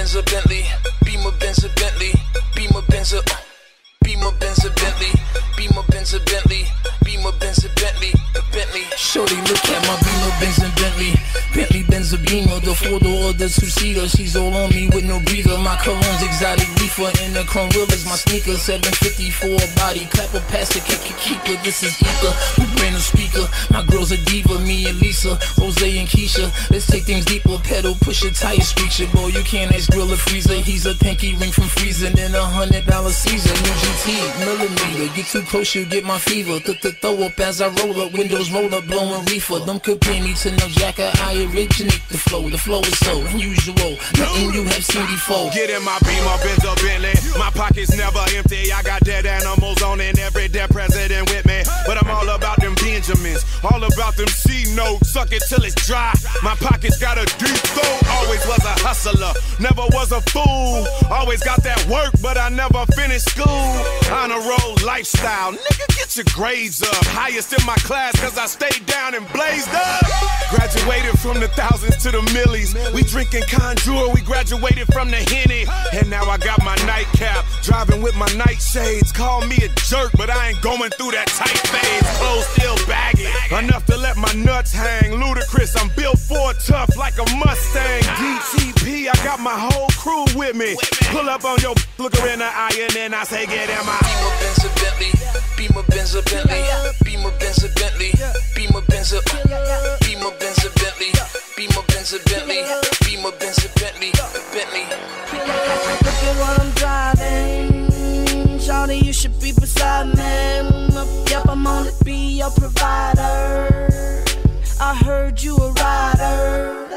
Benz a Bentley, Beamer Benz a Bentley, Beamer Benz a Beamer Benz a Bentley, Beamer Benz a Bentley, Beamer Benz a Bentley, a Bentley. Shorty, look at my Beamer Benz and Bentley, Bentley Benz a Beamer, the 4-door, the 2-seater. She's all on me with no breather. My cologne's exotic reefer, in the chrome wheelers, my sneakers. 750 for a body, clap a pass to kick a keeper. This is Ether, who brand a speaker. My girl's a diva, me and Lisa, Rose and Keisha. Let's take things deeper, pedal, push a tire, screech it. Boy, you can't ask grill a freezer. He's a pinky ring from freezing in $100 Caesar. New GT, millimeter, get too close, you get my fever. Throw up as I roll up, windows roll up, blowing reefer. Don't compare me to no jacker, I originate the flow is so unusual, nothing you have seen before. Get in my Beamer, Benz or Bentley, my pockets never empty. I got dead animals on and every dead president with me. But I'm all about them Benjamins, all about them C-notes, suck it till it's dry. My pockets got a deep throat, always was a hustler, never was a fool. Always got that work, but I never finished school. Honor roll lifestyle, nigga, get your grades up. Highest in my class, cause I stayed down and blazed up. Graduated from the thousands to the millies. We drinking Conjure, we graduated from the Henny. And now I got my nightcap, driving with my night shades. Call me a jerk, but I ain't going through that tight phase. Clothes still baggy, enough to let my nuts hang. Ludicrous, I'm built for tough like a Mustang. DTP, I got my whole crew with me. Pull up on your look her in the eye and then I say get in my Beamer Benz a Bentley, Beamer Benz a Bentley, Beamer Benz a Bentley, Beamer Benz a Beamer Benz a Bentley, Beamer Benz a Bentley, Beamer Benz a Bentley, Bentley. Look at what I'm driving, shawty, you should be beside me. Yep, I'm on to be your provider. I heard you a rider.